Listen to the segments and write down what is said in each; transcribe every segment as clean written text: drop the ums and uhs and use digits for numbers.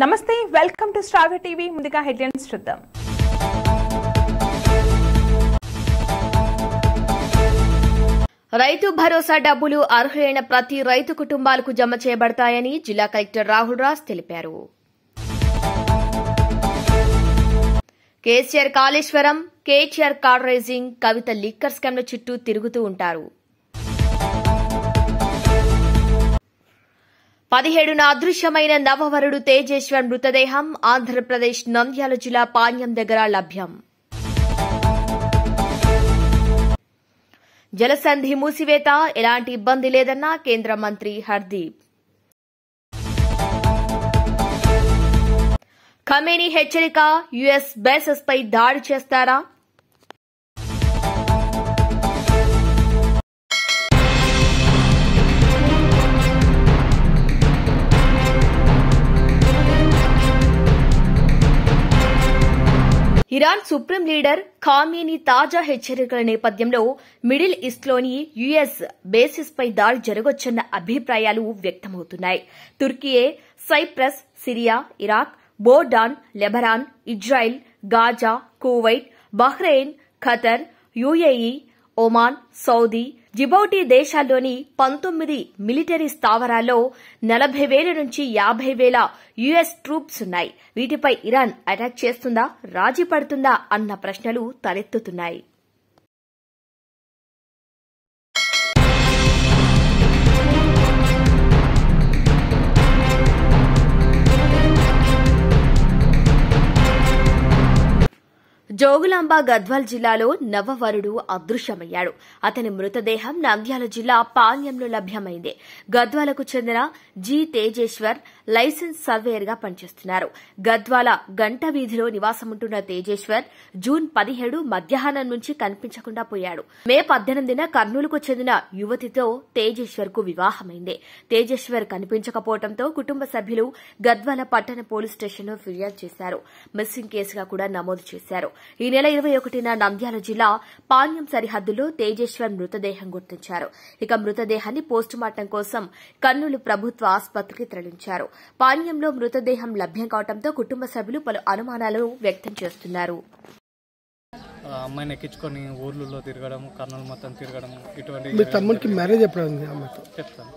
నమస్తే, welcome to star TV. ముందుగా headlines చూద్దాం. రైతు భరోసా డబ్బులు అర్హులైన ప్రతి రైతు కుటుంబాలకు జమ చేయబడతాయని జిల్లా కలెక్టర్ రాహుల్ రాజ్ తెలిపారు. కేసీఆర్ కాళేశ్వరం, కేటీఆర్ కార్ రేసింగ్, కవిత లిక్కర్ స్కామ్ల చుట్టూ తిరుగుతూ ఉంటారు. 17న అదృశ్యమైన నవవరుడు తేజేశ్వర్ మృతదేహం ఆంధ్రప్రదేశ్ నంద్యాల జిల్లా పాణ్యం దగ్గర లభ్యం. జలసంధి మూసివేత ఎలాంటి ఇబ్బంది లేదన్న కేంద్ర మంత్రి హర్దీప్. ఖమేనీ హెచ్చరిక, యుఎస్ బేసెస్ పై దాడి చేస్తారా? ఇరాన్ సుప్రీం లీడర్ ఖామేనీ తాజా హెచ్చరికల నేపథ్యంలో మిడిల్ ఈస్ట్లోని యుఎస్ బేసిస్ పై దాడి జరగొచ్చన్న అభిప్రాయాలు వ్యక్తమవుతున్నాయి. Turkiye, Cyprus, Syria, Iraq, Jordan, Lebanon, Israel, Gaza, Kuwait, Bahrain, Qatar, UAE, Oman, Saudi, Djibouti దేశాల్లోని 19 మిలిటరీ స్థావరాల్లో 40,000 నుంచి 50,000 యుఎస్ ట్రూప్స్ ఉన్నాయి. వీటిపై ఇరాన్ అటాక్ చేస్తుందా, రాజీ పడుతుందా అన్న ప్రశ్నలు తలెత్తుతున్నాయి. జోగులాంబ గద్వాల్ జిల్లాలో నవవరుడు అదృశ్యమయ్యాడు. అతని మృతదేహం నంద్యాల జిల్లా పాణ్యంలో లభ్యమైంది. గద్వాలకు చెందిన జి తేజేశ్వర్ లైసెన్స్ సర్వేయర్ గా పనిచేస్తున్నారు. గద్వాల గంట వీధిలో నివాసముంటున్న తేజేశ్వర్ జూన్ 17 మధ్యాహ్నం నుంచి కనిపించకుండా పోయాడు. మే 18న కర్నూలుకు చెందిన యువతితో తేజేశ్వర్ కు వివాహమైంది. తేజేశ్వర్ కనిపించకపోవడంతో కుటుంబ సభ్యులు గద్వాల పట్టణ పోలీస్ స్టేషన్లో ఫిర్యాదు చేశారు. మిస్సింగ్ కేసుగా కూడా నమోదు చేశారు. ఈ నెల 21న నంద్యాల జిల్లా పాణ్యం సరిహద్దులో తేజేశ్వర్ మృతదేహం గుర్తించారు. ఇక మృతదేహాన్ని పోస్టుమార్టం కోసం కర్నూలు ప్రభుత్వ ఆసుపత్రికి తరలించారు. పాణ్యంలో మృతదేహం లభ్యం కావడంతో కుటుంబ సభ్యులు పలు అనుమానాలను వ్యక్తం చేస్తున్నారు. అమ్మాయిని ఎక్కించుకొని ఊర్లలో తిరగడం, కర్నూలు మొత్తం తిరగడం, ఇటువంటి. మీ తమ్ముడికి మ్యారేజ్ ఎప్పుడు ఉంది? చెప్తాను.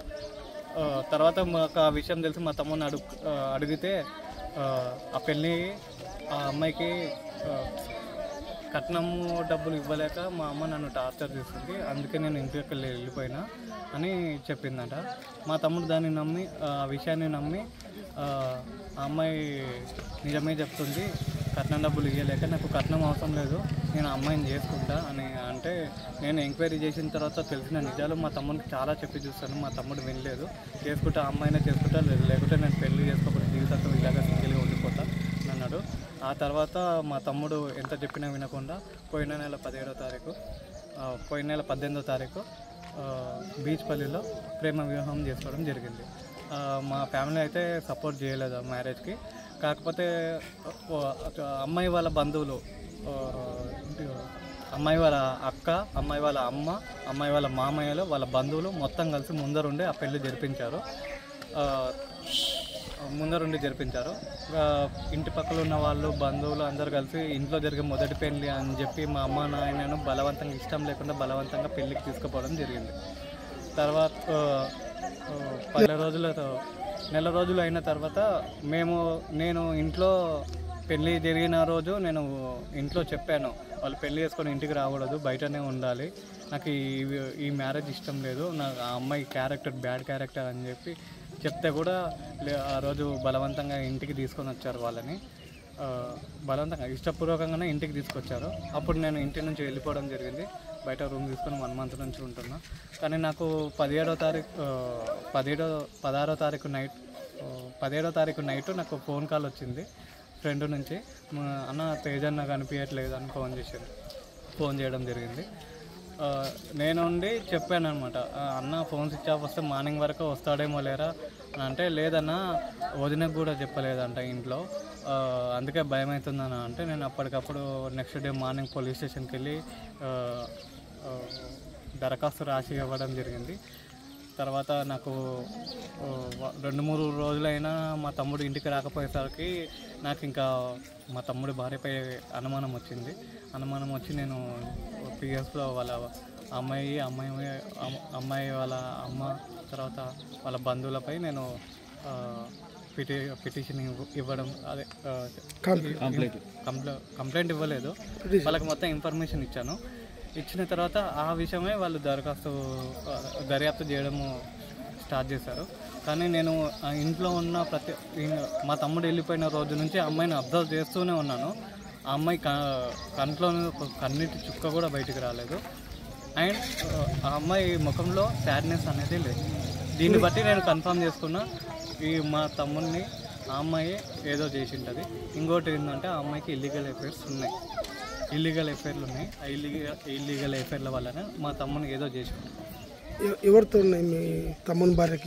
తర్వాత మాకు ఆ విషయం తెలిసి మా తమ్ముడిని అడిగితే ఆ పెళ్ళి ఆ అమ్మాయికి కట్నం డబ్బులు ఇవ్వలేక మా అమ్మ నన్ను టార్చర్ చేస్తుంది, అందుకే నేను ఇంటికి వెళ్ళిపోయినా అని చెప్పిందట. మా తమ్ముడు దాన్ని నమ్మి, ఆ విషయాన్ని నమ్మి, ఆ అమ్మాయి నిజమే చెప్తుంది, కట్నం డబ్బులు ఇవ్వలేక నాకు కట్నం అవసరం లేదు, నేను అమ్మాయిని చేసుకుంటా అని అంటే, నేను ఎంక్వైరీ చేసిన తర్వాత తెలిసిన నిజాలు మా తమ్ముడికి చాలా చెప్పి చూస్తాను. మా తమ్ముడు వినలేదు. చేసుకుంటా, అమ్మాయినే చేసుకుంటా, లేకుంటే నేను పెళ్లి చేసుకోకపోతే జీవితంతో ఇలాగా సింగిల్గా ఉండిపోతా అన్నాడు. ఆ తర్వాత మా తమ్ముడు ఎంత చెప్పినా వినకుండా పోయిన నెల 18వ తారీఖు బీచ్పల్లిలో ప్రేమ వివాహం చేసుకోవడం జరిగింది. మా ఫ్యామిలీ అయితే సపోర్ట్ చేయలేదు మ్యారేజ్కి. కాకపోతే అమ్మాయి వాళ్ళ బంధువులు, అమ్మాయి వాళ్ళ అక్క, అమ్మాయి వాళ్ళ అమ్మ, అమ్మాయి వాళ్ళ మామయ్యలు, వాళ్ళ బంధువులు మొత్తం కలిసి ముందరుండి ఆ పెళ్లి జరిపించారు. ఇంటి పక్కన ఉన్న వాళ్ళు, బంధువులు అందరూ కలిసి ఇంట్లో జరిగే మొదటి పెళ్లి అని చెప్పి మా అమ్మ నాయనను బలవంతంగా, ఇష్టం లేకుండా బలవంతంగా పెళ్లికి తీసుకుపోవడం జరిగింది. తర్వాత నెల రోజులు అయిన తర్వాత నేను ఇంట్లో పెళ్ళి జరిగిన రోజు నేను ఇంట్లో చెప్పాను, వాళ్ళు పెళ్లి చేసుకొని ఇంటికి రాకూడదు, బయటనే ఉండాలి, నాకు ఈ మ్యారేజ్ ఇష్టం లేదు, నాకు ఆ అమ్మాయి క్యారెక్టర్ బ్యాడ్ క్యారెక్టర్ అని చెప్పి చెప్తే కూడా ఆ రోజు బలవంతంగా ఇంటికి తీసుకొని వచ్చారు. వాళ్ళని బలవంతంగా, ఇష్టపూర్వకంగానే ఇంటికి తీసుకొచ్చారు. అప్పుడు నేను ఇంటి నుంచి వెళ్ళిపోవడం జరిగింది. బయట రూమ్ తీసుకొని 1 మంత్ నుంచి ఉంటున్నా. కానీ నాకు 17వ తారీఖు నైట్ నాకు ఫోన్ కాల్ వచ్చింది ఫ్రెండ్ నుంచి. అన్న తేజన్న కనిపించట్లేదు అని ఫోన్ చేయడం జరిగింది. నేనుండి చెప్పాను అనమాట, అన్న ఫోన్ స్విచ్ ఆఫ్ వస్తే మార్నింగ్ వరకు వస్తాడేమో లేరా అని అంటే, లేదన్నా వదినకు కూడా చెప్పలేదంట ఇంట్లో, అందుకే భయం అవుతుందన్న అంటే, నేను అప్పటికప్పుడు నెక్స్ట్ డే మార్నింగ్ పోలీస్ స్టేషన్కి వెళ్ళి దరఖాస్తు రాసి ఇవ్వడం జరిగింది. తర్వాత నాకు 2-3 రోజులైనా మా తమ్ముడు ఇంటికి రాకపోయేసరికి నాకు ఇంకా మా తమ్ముడి భార్యపై అనుమానం వచ్చి నేను పిఎస్లో వాళ్ళ అమ్మాయి వాళ్ళ అమ్మ తర్వాత వాళ్ళ బంధువులపై నేను పిటిషన్ ఇవ్వడం, అదే కంప్లైంట్ ఇవ్వలేదు, వాళ్ళకి మొత్తం ఇన్ఫర్మేషన్ ఇచ్చిన తర్వాత ఆ విషయమే వాళ్ళు దర్యాప్తు చేయడము స్టార్ట్ చేశారు. కానీ నేను ఇంట్లో ఉన్న మా తమ్ముడు వెళ్ళిపోయిన రోజు నుంచి అమ్మాయిని అబ్జర్వ్ చేస్తూనే ఉన్నాను. ఆ అమ్మాయి కంట్లో కన్నీటి చుక్క కూడా బయటికి రాలేదు. అండ్ ఆ అమ్మాయి ముఖంలో సాడ్నెస్ అనేది లేదు. దీన్ని బట్టి నేను కన్ఫర్మ్ చేసుకున్నా మా తమ్ముడిని ఆ అమ్మాయి ఏదో చేసి ఉంటుంది. ఇంకోటి ఏంటంటే ఆ అమ్మాయికి ఇల్లీగల్ ఎఫైర్లు ఉన్నాయి. ఆ ఇల్లీగల్ ఎఫైర్ల వల్లనే మా తమ్ముడిని ఏదో చేసి ఉంటుంది. ఎవరితో ఉన్నాయి మీ తమ్ముని భార్యకి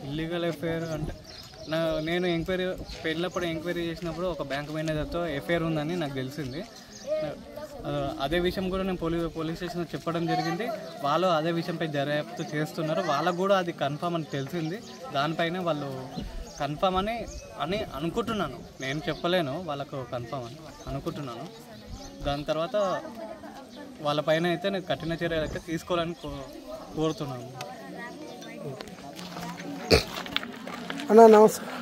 ఇల్లీగల్ ఎఫైర్ అంటే నేను పెళ్ళప్పుడు ఎంక్వైరీ చేసినప్పుడు ఒక బ్యాంక్ మేనేజర్తో ఎఫైర్ ఉందని నాకు తెలిసింది. అదే విషయం కూడా నేను పోలీస్ స్టేషన్లో చెప్పడం జరిగింది. వాళ్ళు అదే విషయంపై దర్యాప్తు చేస్తున్నారు. వాళ్ళకు కూడా అది కన్ఫర్మ్ అని తెలిసింది. దానిపైన వాళ్ళు కన్ఫర్మ్ అని అనుకుంటున్నాను. నేను చెప్పలేను వాళ్ళకు కన్ఫర్మ్ అని అనుకుంటున్నాను. దాని తర్వాత వాళ్ళపైన అయితే నేను కఠిన చర్యలు అయితే తీసుకోవాలని కోరుతున్నాను. అన్నా నమస్కారం.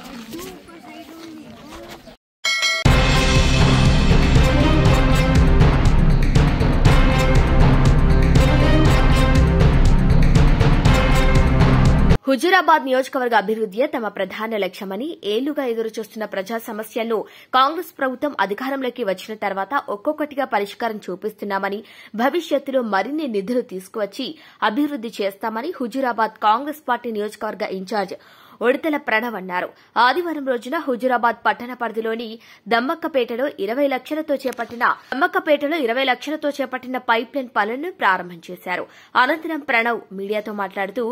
హుజూరాబాద్ నియోజకవర్గ అభివృద్ధియే తమ ప్రధాన లక్ష్యమని, ఏళ్లుగా ఎదురుచూస్తున్న ప్రజా సమస్యలను కాంగ్రెస్ ప్రభుత్వం అధికారంలోకి వచ్చిన తర్వాత ఒక్కొక్కటిగా పరిష్కారం చూపిస్తున్నామని, భవిష్యత్తులో మరిన్ని నిధులు తీసుకువచ్చి అభివృద్ది చేస్తామని హుజూరాబాద్ కాంగ్రెస్ పార్టీ నియోజకవర్గ ఇన్ఛార్జ్ ఉడతల ప్రణవ్ అన్నారు. ఆదివారం రోజున హుజూరాబాద్ పట్టణ పరిధిలోని దమ్మక్కపేటలో 20 లక్షలతో చేపట్టిన పైప్లైన్ పనులను ప్రారంభం చేశారు. అనంతరం ప్రణవ్ మీడియాతో మాట్లాడుతూ,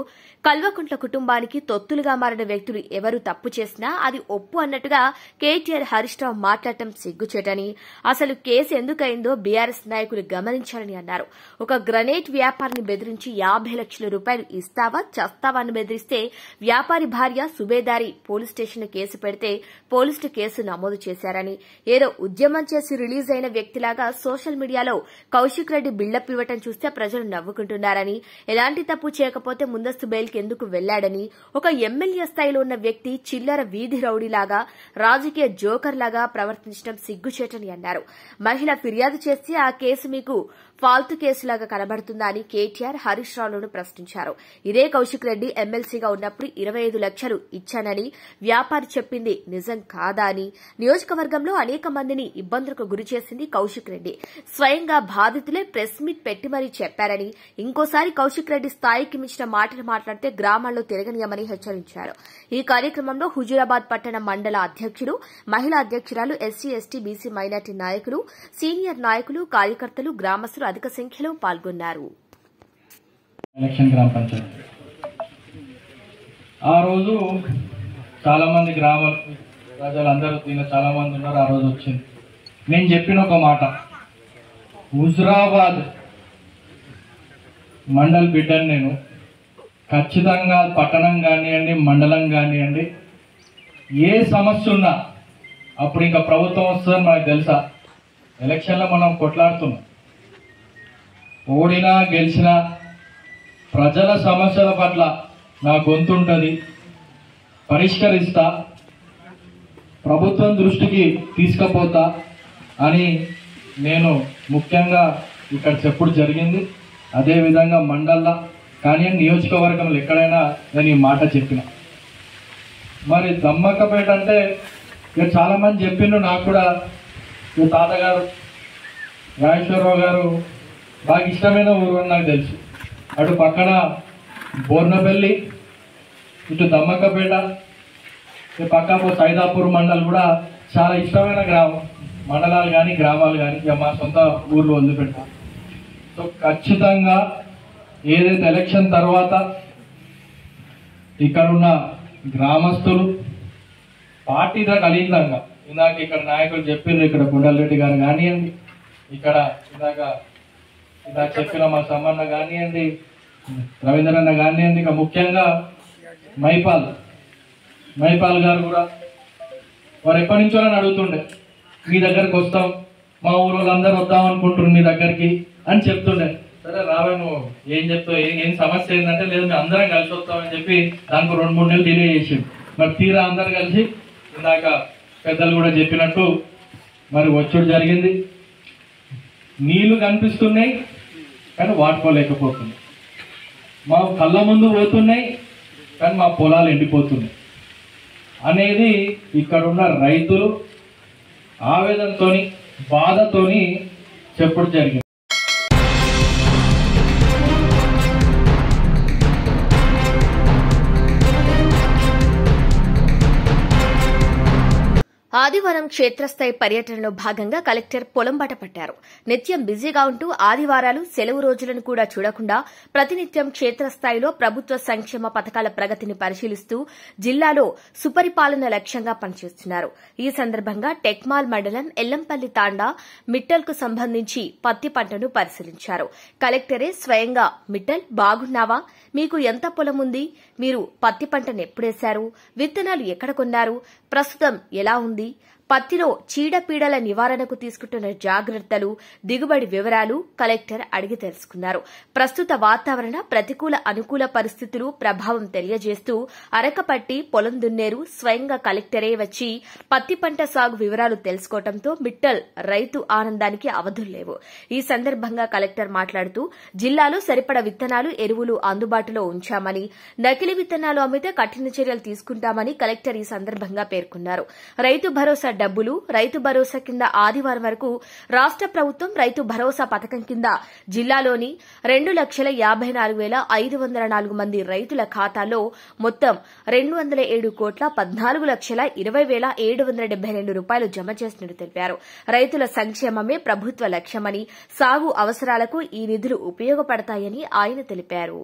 కల్వకుంట్ల కుటుంబానికి తొత్తులుగా మారిన వ్యక్తులు ఎవరు తప్పు చేసినా అది ఒప్పు అన్నట్టుగా కేటీఆర్ హరీష్ రావు మాట్లాడటం సిగ్గుచేటని, అసలు కేసు ఎందుకైందో బీఆర్ఎస్ నాయకులు గమనించాలని అన్నారు. ఒక గ్రనేట్ వ్యాపారిని బెదిరించి 50 లక్షల రూపాయలు ఇస్తావా చస్తావా అని బెదిరిస్తే వ్యాపారి భార్య సుబేదారి పోలీస్ స్టేషన్ కేసు పెడితే పోలీసులు కేసు నమోదు చేశారని, ఏదో ఉద్యమం చేసి రిలీజ్ అయిన వ్యక్తిలాగా సోషల్ మీడియాలో కౌశిక్ రెడ్డి బిల్డప్ ఇవ్వటం చూస్తే ప్రజలు నవ్వుకుంటున్నారని, ఎలాంటి తప్పు చేయకపోతే ముందస్తు బెయిల్కి ఎందుకు వెళ్లాడని, ఒక ఎమ్మెల్యే స్థాయిలో ఉన్న వ్యక్తి చిల్లర వీధి రౌడీలాగా రాజకీయ జోకర్ లాగా ప్రవర్తించడం సిగ్గుచేటని అన్నారు. మహిళ ఫిర్యాదు చేస్తే ఆ కేసు మీకు ఫాల్తు కేసులాగా కనబడుతుందా అని కేటీఆర్ హరీష్ రావులను ప్రశ్నించారు. ఇదే కౌశిక్ రెడ్డి ఎమ్మెల్సీగా ఉన్నప్పుడు 25 లక్షలు ఇచ్చానని వ్యాపారి చెప్పింది నిజం కాదా అని, నియోజకవర్గంలో అనేక మందిని ఇబ్బందులకు గురిచేసింది కౌశిక్ రెడ్డి, స్వయంగా బాధితులే ప్రెస్ మీట్ పెట్టి మరీ చెప్పారని, ఇంకోసారి కౌశిక్ రెడ్డి స్థాయికి మించిన మాటలు మాట్లాడితే గ్రామాల్లో తిరగనీయమని హెచ్చరించారు. ఈ కార్యక్రమంలో హుజూరాబాద్ పట్టణ మండల అధ్యక్షులు, మహిళా అధ్యక్షురాలు, ఎస్సీ ఎస్టీ బీసీ మైనార్టీ నాయకులు, సీనియర్ నాయకులు, కార్యకర్తలు, గ్రామస్తులు అధిక సంఖ్యలో పాల్గొన్నారు. ఆ రోజు చాలా మంది గ్రామ ప్రజలందరూ చాలా మంది ఉన్నారు. ఆ రోజు వచ్చింది. నేను చెప్పిన ఒక మాట, హుజూరాబాద్ మండల్ బిడ్డను నేను ఖచ్చితంగా పట్టణం కానివ్వండి, మండలం కానివ్వండి, ఏ సమస్య ఉన్నా అప్పుడు ఇంకా ప్రభుత్వం వస్తుందని మనకు తెలుసా. ఎలక్షన్లో మనం కొట్లాడుతున్నాం, ఓడినా గెలిచినా ప్రజల సమస్యల పట్ల నా గొంతుంటుంది, పరిష్కరిస్తా, ప్రభుత్వం దృష్టికి తీసుకుపోతా అని నేను ముఖ్యంగా ఇక్కడ చెప్పుడు జరిగింది. అదేవిధంగా మండల్లో కానీ నియోజకవర్గంలో ఎక్కడైనా నేను ఈ మాట చెప్పిన. మరి దమ్మక్కపేట అంటే ఇక చాలామంది చెప్పిండ్రు, నాకు కూడా ఈ తాతగారు రాజేశ్వరరావు గారు బాగా ఇష్టమైన ఊరు అని నాకు తెలుసు. అటు పక్కన బోర్నపల్లి, ఇటు దమ్మక్కపేట, ఈ పక్క సైదాపూర్ మండల్ కూడా చాలా ఇష్టమైన మండలాలు కానీ గ్రామాలు కానీ ఇక మా సొంత ఊర్లో వదిలిపెట్టాం. సో ఖచ్చితంగా ఏదైతే ఎలక్షన్ తర్వాత ఇక్కడ ఉన్న గ్రామస్తులు పార్టీతో కలిగిందంగా, ఇందాక ఇక్కడ నాయకులు చెప్పిండ్రు, ఇక్కడ గుండెలరెడ్డి గారు కానివ్వండి, ఇక్కడ ఇందాక చెప్పిన మా సమ్మన్న కానివ్వండి, రవీంద్రన్న కానివ్వండి, ఇక ముఖ్యంగా మైపాల్ గారు కూడా వారు ఎప్పటి నుంచో అని అడుగుతుండే, మీ దగ్గరకు వస్తాం, మా ఊరు వాళ్ళందరూ వద్దాం అనుకుంటున్నారు మీ దగ్గరికి అని చెప్తుండే. సరే రావే, నువ్వు ఏం చెప్తావు, ఏం సమస్య ఏంటంటే, లేదు మేము అందరం కలిసి వస్తామని చెప్పి దానికి 2-3 నెలలు డిలే చేసింది. మరి తీరా అందరు కలిసి ఇందాక పెద్దలు కూడా చెప్పినట్టు మరి వచ్చుడు జరిగింది. నీళ్లు కనిపిస్తున్నాయి కానీ వాడుకోలేకపోతున్నాయి, మా కళ్ళ ముందు పోతున్నాయి కానీ మా పొలాలు ఎండిపోతున్నాయి అనేది ఇక్కడున్న రైతులు ఆవేదనతోని బాధతోని చెప్పడం జరిగింది. ఆదివారం క్షేత్రస్థాయి పర్యటనలో భాగంగా కలెక్టర్ పొలంబాట పట్టారు. నిత్యం బిజీగా ఉంటూ ఆదివారాలు, సెలవు రోజులను కూడా చూడకుండా ప్రతినిత్యం క్షేత్రస్థాయిలో ప్రభుత్వ సంక్షేమ పథకాల ప్రగతిని పరిశీలిస్తూ జిల్లాలో సుపరిపాలన లక్ష్యంగా పనిచేస్తున్నారు. ఈ సందర్భంగా టెక్మాల్ మండలం ఎల్లంపల్లి తాండా మిట్టల్కు సంబంధించి పత్తి పంటను పరిశీలించారు. కలెక్టరే స్వయంగా మిట్టల్ బాగున్నావా, మీకు ఎంత పొలం ఉంది, మీరు పత్తి పంటను ఎప్పుడేశారు, విత్తనాలు ఎక్కడ కొన్నారు, ప్రస్తుతం ఎలా ఉంది, పత్తిలో చీడపీడల నివారణకు తీసుకుంటున్న జాగ్రత్తలు, దిగుబడి వివరాలు కలెక్టర్ అడిగి తెలుసుకున్నారు. ప్రస్తుత వాతావరణ ప్రతికూల అనుకూల పరిస్థితులు ప్రభావం తెలియజేస్తూ అరకపట్టి పొలం దున్నేరు స్వయంగా కలెక్టరే వచ్చి పత్తి పంట సాగు వివరాలు తెలుసుకోవడంతో మిట్టల్ రైతు ఆనందానికి అవధుల్లేవు. ఈ సందర్భంగా కలెక్టర్ మాట్లాడుతూ జిల్లాలో సరిపడ విత్తనాలు, ఎరువులు అందుబాటులో ఉంచామని, నకిలీ విత్తనాలు అమ్మితే కఠిన చర్యలు తీసుకుంటామని కలెక్టర్ ఈ సందర్భంగా పేర్కొన్నారు. రైతు భరోసా డబ్బులు, రైతు భరోసా కింద ఆదివారం వరకు రాష్ట ప్రభుత్వం రైతు భరోసా పథకం కింద జిల్లాలోని 2,54,504 మంది రైతుల ఖాతాల్లో మొత్తం 207,14,20,772 రూపాయలు జమ చేసినట్టు తెలిపారు. రైతుల సంక్షేమమే ప్రభుత్వ లక్ష్యమని, సాగు అవసరాలకు ఈ నిధులు ఉపయోగపడతాయని ఆయన తెలిపారు.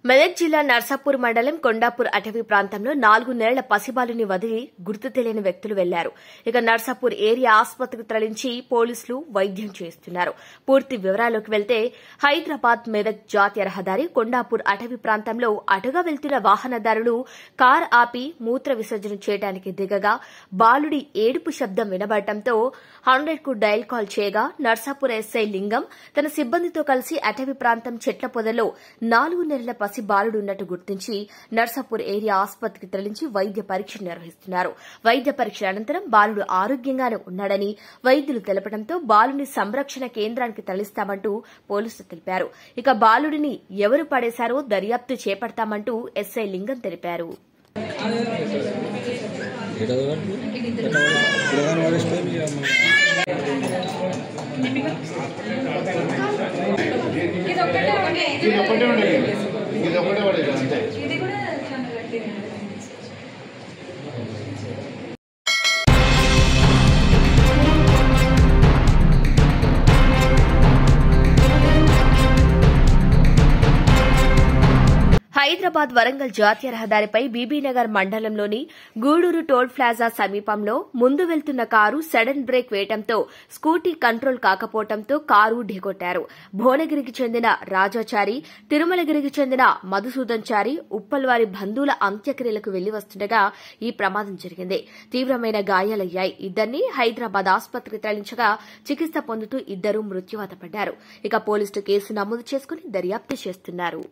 మెదక్ జిల్లా నర్సాపూర్ మండలం కొండాపూర్ అటవీ ప్రాంతంలో 4 నెలల పసిబాలుని వదిలి గుర్తు తెలియని వ్యక్తులు వెళ్లారు. ఇక నర్సాపూర్ ఏరియా ఆసుపత్రికి తరలించి పోలీసులు వైద్యం చేస్తున్నారు. పూర్తి వివరాల్లోకి వెళ్తే హైదరాబాద్ మెదక్ జాతీయ రహదారి కొండాపూర్ అటవీ ప్రాంతంలో అటుగా వెళ్తున్న వాహనదారులు కార్ ఆపి మూత్ర విసర్జన చేయడానికి దిగగా బాలుడి ఏడుపు శబ్దం వినబడటంతో 100కు డయల్ కాల్ చేయగా నర్సాపూర్ ఎస్ఐ లింగం తన సిబ్బందితో కలిసి అటవీ ప్రాంతం చెట్ల పొదలో 4 నెలల పసి బాలుడు ఉన్నట్టు గుర్తించి నర్సాపూర్ ఏరియా ఆసుపత్రికి తరలించి వైద్య పరీక్ష నిర్వహిస్తున్నారు. వైద్య పరీక్ష అనంతరం బాలుడు ఆరోగ్యంగానే ఉన్నాడని వైద్యులు తెలపడంతో బాలుని సంరక్షణ కేంద్రానికి తరలిస్తామంటూ పోలీసులు తెలిపారు. ఇక బాలుడిని ఎవరు పడేశారో దర్యాప్తు చేపడతామంటూ ఎస్ఐ లింగం తెలిపారు. హైదరాబాద్ వరంగల్ జాతీయ రహదారిపై బీబీనగర్ మండలంలోని గూడూరు టోల్ ప్లాజా సమీపంలో ముందు వెళ్తున్న కారు సడన్ బ్రేక్ వేయడంతో స్కూటీ కంట్రోల్ కాకపోవడంతో కారు ఢీకొట్టారు. భువనగిరికి చెందిన రాజాచారి, తిరుమలగిరికి చెందిన మధుసూదన్ చారి ఉప్పల్వారి బంధువుల అంత్యక్రియలకు వెళ్లి వస్తుండగా ఈ ప్రమాదం జరిగింది. తీవ్రమైన గాయాలయ్యాయి. ఇద్దరిని హైదరాబాద్ ఆసుపత్రికి తరలించగా చికిత్స పొందుతూ ఇద్దరు మృత్యువాత పడ్డారు. ఇక పోలీసులు కేసు నమోదు చేసుకుని దర్యాప్తు చేస్తున్నారు.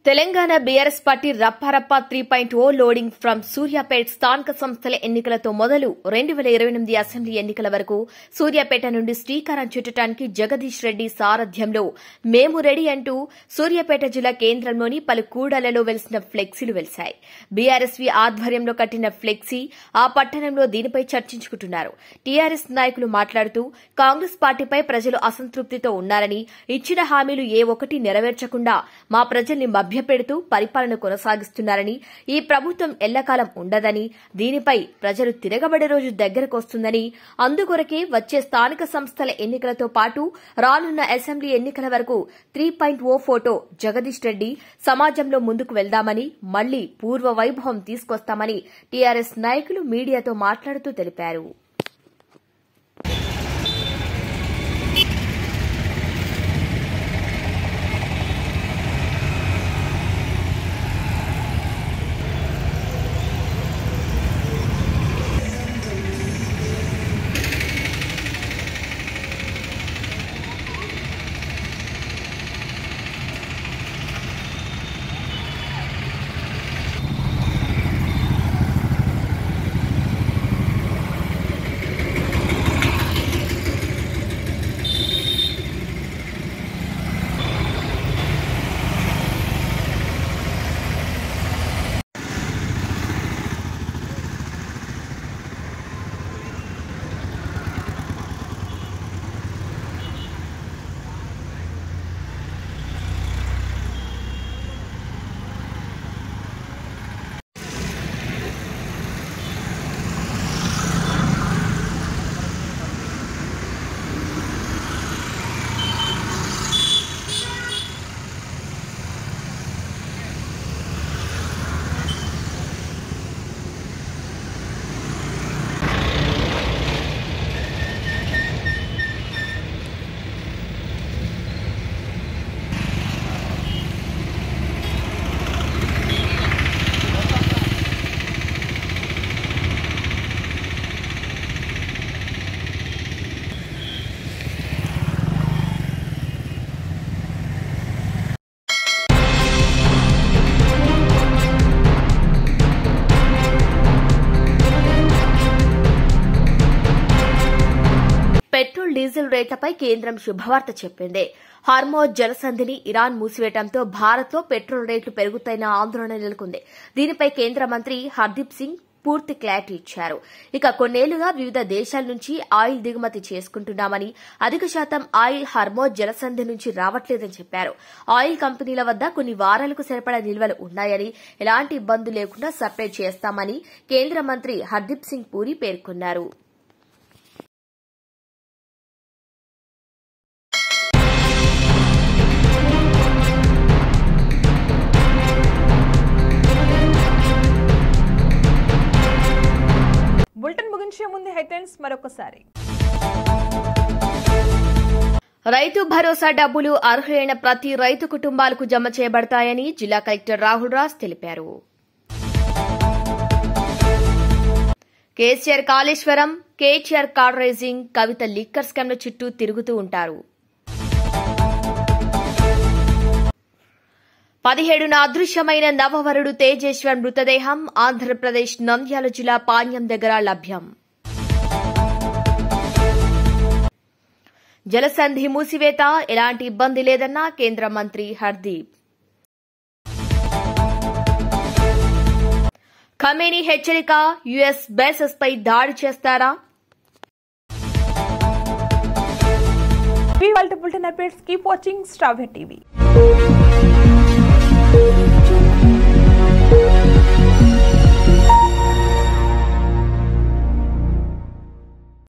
తెలంగాణ బీఆర్ఎస్ పార్టీ రప్పారప్ప 3.0 లోడింగ్ ఫ్రం సూర్యాపేట్ స్థానిక సంస్థల ఎన్నికలతో మొదలు 2028 అసెంబ్లీ ఎన్నికల వరకు సూర్యాపేట నుండి శ్రీకారం చుట్టడానికి జగదీష్ రెడ్డి సారథ్యంలో మేము రెడీ అంటూ సూర్యాపేట జిల్లా కేంద్రంలోని పలు కూడళ్లలో వెలిసిన ఫ్లెక్సీలు వెలిశాయి. బీఆర్ఎస్వీ ఆధ్వర్యంలో కట్టిన ఫ్లెక్సీ ఆ పట్టణంలో దీనిపై చర్చించుకుంటున్నారు. టీఆర్ఎస్ నాయకులు మాట్లాడుతూ కాంగ్రెస్ పార్టీపై ప్రజలు అసంతృప్తితో ఉన్నారని, ఇచ్చిన హామీలు ఏ ఒక్కటి నెరవేర్చకుండా మా ప్రజల్ని మభ్యపెడుతూ పరిపాలన కొనసాగిస్తున్నారని, ఈ ప్రభుత్వం ఎల్లకాలం ఉండదని, దీనిపై ప్రజలు తిరగబడే రోజు దగ్గరకొస్తుందని, అందుకొరకే వచ్చే స్థానిక సంస్థల ఎన్నికలతో పాటు రానున్న అసెంబ్లీ ఎన్నికల వరకు 3.0 ఫోటో జగదీష్ రెడ్డి సమాజంలో ముందుకు వెళ్దామని, మళ్లీ పూర్వ వైభవం తీసుకొస్తామని టీఆర్ఎస్ నాయకులు మీడియాతో మాట్లాడుతూ తెలిపారు. పెట్రోల్ డీజిల్ రేట్లపై కేంద్రం శుభవార్త చెప్పింది. హార్మోజ్ జలసంధిని ఇరాన్ మూసివేయడంతో భారత్లో పెట్రోల్ రేట్లు పెరుగుతాయన్న ఆందోళన నెలకొంది. దీనిపై కేంద్ర మంత్రి హర్దీప్ సింగ్ పూర్తి క్లారిటీ ఇచ్చారు. ఇక కొన్నేళ్లుగా వివిధ దేశాల నుంచి ఆయిల్ దిగుమతి చేసుకుంటున్నామని, అధిక శాతం ఆయిల్ హార్మోజ్ జలసంధి నుంచి రావట్లేదని చెప్పారు. ఆయిల్ కంపెనీల వద్ద కొన్ని వారాలకు సరిపడా నిల్వలు ఉన్నాయని, ఎలాంటి ఇబ్బందులు లేకుండా సప్లై చేస్తామని కేంద్ర మంత్రి హర్దీప్ సింగ్ పూరి పేర్కొన్నారు. బులెటిన్ ముగించే ముందు హెడ్లైన్స్ మరొకసారి. రైతు భరోసా డబ్బులు అర్హులైన ప్రతి రైతు కుటుంబాలకు జమ చేయబడతాయని జిల్లా కలెక్టర్ రాహుల్ రాజ్ తెలిపారు. కేసీఆర్ కాళేశ్వరం, కేటీఆర్ కార్ రైజింగ్, కవిత లిక్కర్ స్కామ్ల చుట్టూ తిరుగుతూ ఉంటారు. 17న అదృశ్యమైన నవవరుడు తేజేశ్వర్ మృతదేహం ఆంధ్రప్రదేశ్ నంద్యాల జిల్లా పాణ్యం దగ్గర లభ్యం. జలసంధి మూసివేత ఎలాంటి ఇబ్బంది లేదన్న కేంద్ర మంత్రి హర్దీప్. ఖమేనీ హెచ్చరిక, యుఎస్ బేసెస్ పై దాడి చేస్తారా? Bulletin updates, keep watching star TV.